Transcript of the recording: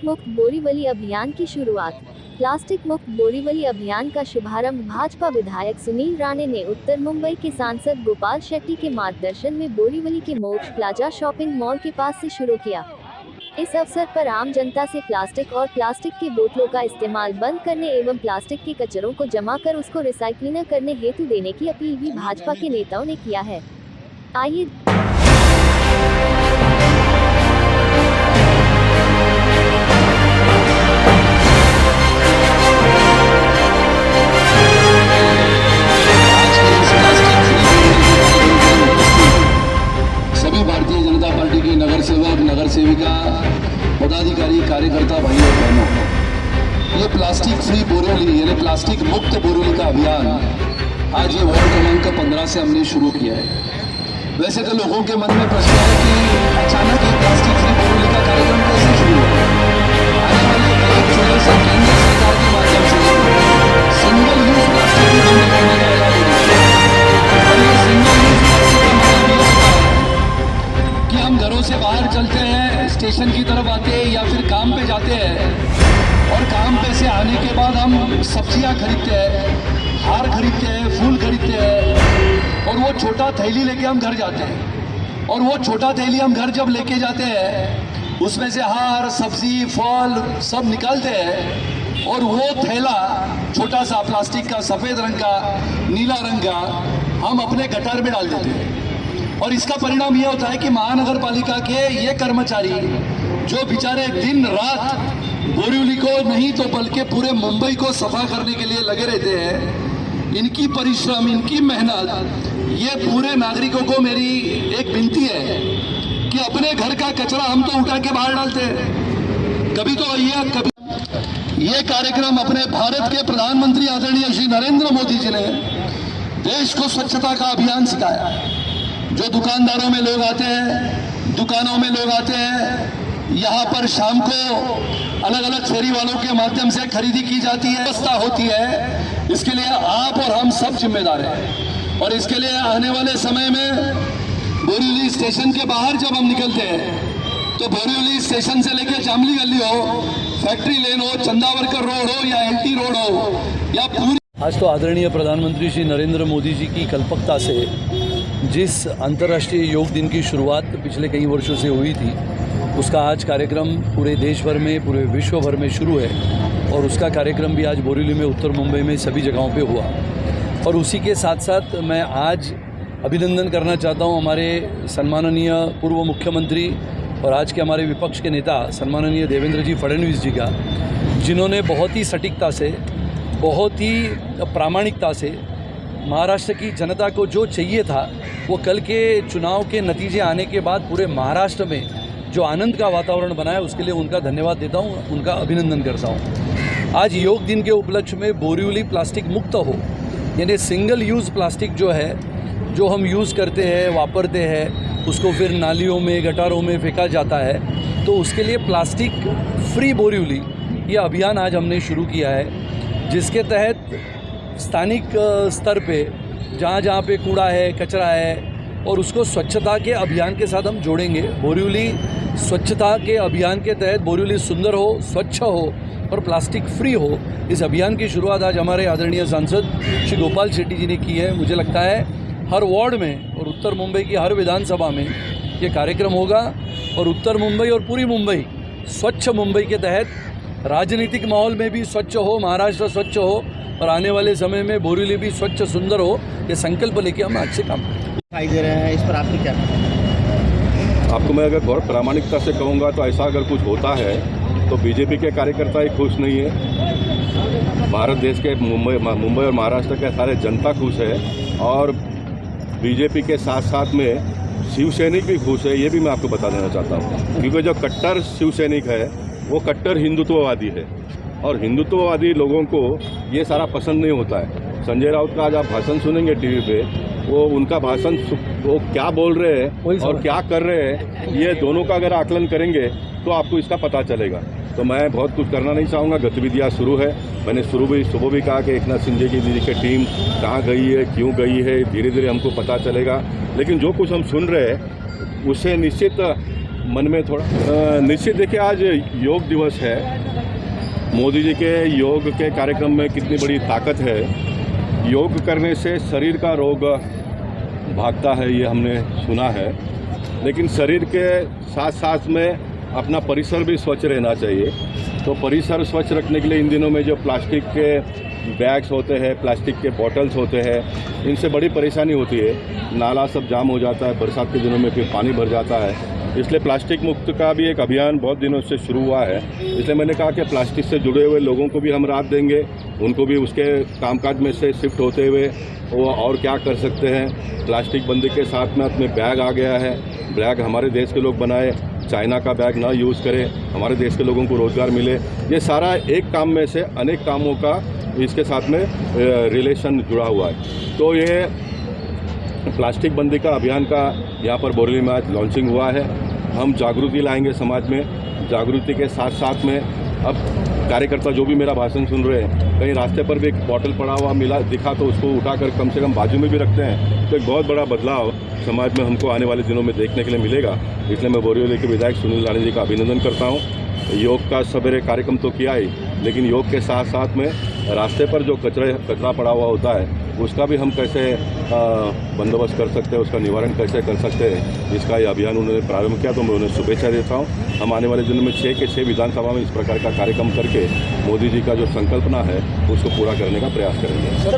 मुक्त बोरीवली अभियान की शुरुआत। प्लास्टिक मुक्त बोरीवली अभियान का शुभारंभ भाजपा विधायक सुनील राणे ने उत्तर मुंबई के सांसद गोपाल शेट्टी के मार्गदर्शन में बोरीवली के मोक्ष प्लाजा शॉपिंग मॉल के पास से शुरू किया। इस अवसर पर आम जनता से प्लास्टिक और प्लास्टिक की बोतलों का इस्तेमाल बंद करने एवं प्लास्टिक के कचरों को जमा कर उसको रिसाइक्लिंग करने हेतु देने की अपील भी भाजपा के नेताओं ने किया है। आइए सभी भारतीय जनता पार्टी के नगर सेवक, नगर सेविका, पदाधिकारी, कार्यकर्ता भाई और बहनों, ये प्लास्टिक फ्री बोरीवली यानी प्लास्टिक मुक्त बोरीवली का अभियान आज ये वार्ड क्रमांक 15 से हमने शुरू किया है। वैसे तो लोगों के मन में प्रश्न है कि अचानक ये प्लास्टिक फ्री बोरीवली का कार्यक्रम कैसे शुरू हुआ। आने वाले 1 जुलाई से केंद्र सरकार के माध्यम से सिंगल यूज प्लास्टिक को बंद करने का ऐलान किया। और ये सिंगल यूज प्लास्टिक का मतलब ये होता है कि हम घरों से बाहर चलते हैं, स्टेशन की तरफ आते हैं या फिर काम पे जाते हैं और काम पे से आने के बाद हम सब्जियां खरीदते हैं, हार खरीदते हैं, फूल खरीदते हैं और वो छोटा थैली लेके हम घर जाते हैं। और वो छोटा थैली हम घर जब लेके जाते हैं उसमें से हार, सब्जी, फल सब निकालते हैं और वो थैला छोटा सा प्लास्टिक का, सफेद रंग का, नीला रंग का हम अपने गटर में डाल देते हैं। और इसका परिणाम यह होता है कि महानगर पालिका के ये कर्मचारी जो बेचारे दिन रात बोरीवली को नहीं तो बल्कि पूरे मुंबई को सफा करने के लिए लगे रहते हैं, इनकी परिश्रम, इनकी मेहनत, ये पूरे नागरिकों को मेरी एक विनती है कि अपने घर का कचरा हम तो उठा के बाहर डालते हैं, कभी तो ये कार्यक्रम अपने भारत के प्रधानमंत्री आदरणीय श्री नरेंद्र मोदी जी ने देश को स्वच्छता का अभियान सिखाया। जो दुकानदारों में लोग आते हैं, दुकानों में लोग आते हैं, यहाँ पर शाम को अलग अलग फेरी वालों के माध्यम से खरीदी की जाती है, व्यवस्था होती है, इसके लिए आप और हम सब जिम्मेदार हैं। और इसके लिए आने वाले समय में बोरीवली स्टेशन के बाहर जब हम निकलते हैं तो बोरीवली स्टेशन से लेकर जामली गली हो, फैक्ट्री लेन हो, चंदावरकर रोड हो या एलटी रोड हो या पूरी। आज तो आदरणीय प्रधानमंत्री श्री नरेंद्र मोदी जी की कल्पकता से जिस अंतर्राष्ट्रीय योग दिन की शुरुआत पिछले कई वर्षों से हुई थी, उसका आज कार्यक्रम पूरे देश भर में, पूरे विश्व भर में शुरू है। और उसका कार्यक्रम भी आज बोरीवली में, उत्तर मुंबई में सभी जगहों पे हुआ। और उसी के साथ साथ मैं आज अभिनंदन करना चाहता हूं हमारे सम्माननीय पूर्व मुख्यमंत्री और आज के हमारे विपक्ष के नेता सम्माननीय देवेंद्र जी फडणवीस जी का, जिन्होंने बहुत ही सटीकता से, बहुत ही प्रामाणिकता से महाराष्ट्र की जनता को जो चाहिए था वो कल के चुनाव के नतीजे आने के बाद पूरे महाराष्ट्र में जो आनंद का वातावरण बनाया, उसके लिए उनका धन्यवाद देता हूँ, उनका अभिनंदन करता हूँ। आज योग दिन के उपलक्ष्य में बोरीवली प्लास्टिक मुक्त हो, यानी सिंगल यूज़ प्लास्टिक जो है, जो हम यूज़ करते हैं, वापरते हैं, उसको फिर नालियों में, गटारों में फेंका जाता है, तो उसके लिए प्लास्टिक फ्री बोरीवली ये अभियान आज हमने शुरू किया है, जिसके तहत स्थानिक स्तर पे जहाँ जहाँ पे कूड़ा है, कचरा है, और उसको स्वच्छता के अभियान के साथ हम जोड़ेंगे। बोरीवली स्वच्छता के अभियान के तहत बोरीवली सुंदर हो, स्वच्छ हो और प्लास्टिक फ्री हो, इस अभियान की शुरुआत आज हमारे आदरणीय सांसद श्री गोपाल शेट्टी जी ने की है। मुझे लगता है हर वार्ड में और उत्तर मुंबई की हर विधानसभा में ये कार्यक्रम होगा और उत्तर मुंबई और पूरी मुंबई स्वच्छ मुंबई के तहत राजनीतिक माहौल में भी स्वच्छ हो, महाराष्ट्र स्वच्छ हो और आने वाले समय में बोरीवली भी स्वच्छ सुंदर हो, ये संकल्प लेके हम आज से काम करें। दिखाई दे रहे हैं, इस पर आपकी क्या? आपको मैं अगर बहुत प्रामाणिकता से कहूँगा तो ऐसा अगर कुछ होता है तो बीजेपी के कार्यकर्ता ही खुश नहीं है, भारत देश के मुंबई और महाराष्ट्र के सारे जनता खुश है और बीजेपी के साथ साथ में शिव सैनिक भी खुश है। ये भी मैं आपको बता देना चाहता हूँ, क्योंकि जो कट्टर शिव सैनिक है वो कट्टर हिंदुत्ववादी है और हिंदुत्ववादी लोगों को ये सारा पसंद नहीं होता है। संजय राउत का आज आप भाषण सुनेंगे टीवी पे, वो उनका भाषण वो क्या बोल रहे हैं और क्या कर रहे हैं, ये दोनों का अगर आकलन करेंगे तो आपको इसका पता चलेगा। तो मैं बहुत कुछ करना नहीं चाहूँगा, गतिविधियाँ शुरू है। मैंने सुबह भी कहा कि एकनाथ शिंदे की दीदी की टीम कहाँ गई है, क्यों गई है, धीरे धीरे हमको पता चलेगा। लेकिन जो कुछ हम सुन रहे हैं उससे निश्चित मन में थोड़ा निश्चित देखिए, आज योग दिवस है। मोदी जी के योग के कार्यक्रम में कितनी बड़ी ताकत है। योग करने से शरीर का रोग भागता है, ये हमने सुना है। लेकिन शरीर के साथ साथ में अपना परिसर भी स्वच्छ रहना चाहिए। तो परिसर स्वच्छ रखने के लिए इन दिनों में जो प्लास्टिक के बैग्स होते हैं, प्लास्टिक के बॉटल्स होते हैं, इनसे बड़ी परेशानी होती है। नाला सब जाम हो जाता है, बरसात के दिनों में फिर पानी भर जाता है। इसलिए प्लास्टिक मुक्त का भी एक अभियान बहुत दिनों से शुरू हुआ है। इसलिए मैंने कहा कि प्लास्टिक से जुड़े हुए लोगों को भी हम राहत देंगे, उनको भी उसके कामकाज में से शिफ्ट होते हुए वो और क्या कर सकते हैं। प्लास्टिक बंदी के साथ में अपने बैग आ गया है। बैग हमारे देश के लोग बनाए, चाइना का बैग ना यूज़ करें, हमारे देश के लोगों को रोज़गार मिले। ये सारा एक काम में से अनेक कामों का इसके साथ में रिलेशन जुड़ा हुआ है। तो ये प्लास्टिक बंदी का अभियान का यहाँ पर बोरेली में आज लॉन्चिंग हुआ है। हम जागृति लाएंगे समाज में। जागृति के साथ साथ में अब कार्यकर्ता जो भी मेरा भाषण सुन रहे हैं, कहीं रास्ते पर भी एक बॉटल पड़ा हुआ मिला दिखा तो उसको उठाकर कम से कम बाजू में भी रखते हैं, तो एक बहुत बड़ा बदलाव समाज में हमको आने वाले दिनों में देखने के लिए मिलेगा। इसलिए मैं बोरीवली के विधायक सुनील राणे जी का अभिनंदन करता हूँ। योग का सवेरे कार्यक्रम तो किया ही, लेकिन योग के साथ साथ में रास्ते पर जो कचरा पड़ा हुआ होता है उसका भी हम कैसे बंदोबस्त कर सकते हैं, उसका निवारण कैसे कर सकते हैं, इसका ये अभियान उन्होंने प्रारंभ किया। तो मैं उन्हें शुभेच्छा देता हूँ। हम आने वाले दिनों में 6 के 6 विधानसभा में इस प्रकार का कार्यक्रम करके मोदी जी का जो संकल्पना है उसको पूरा करने का प्रयास करेंगे।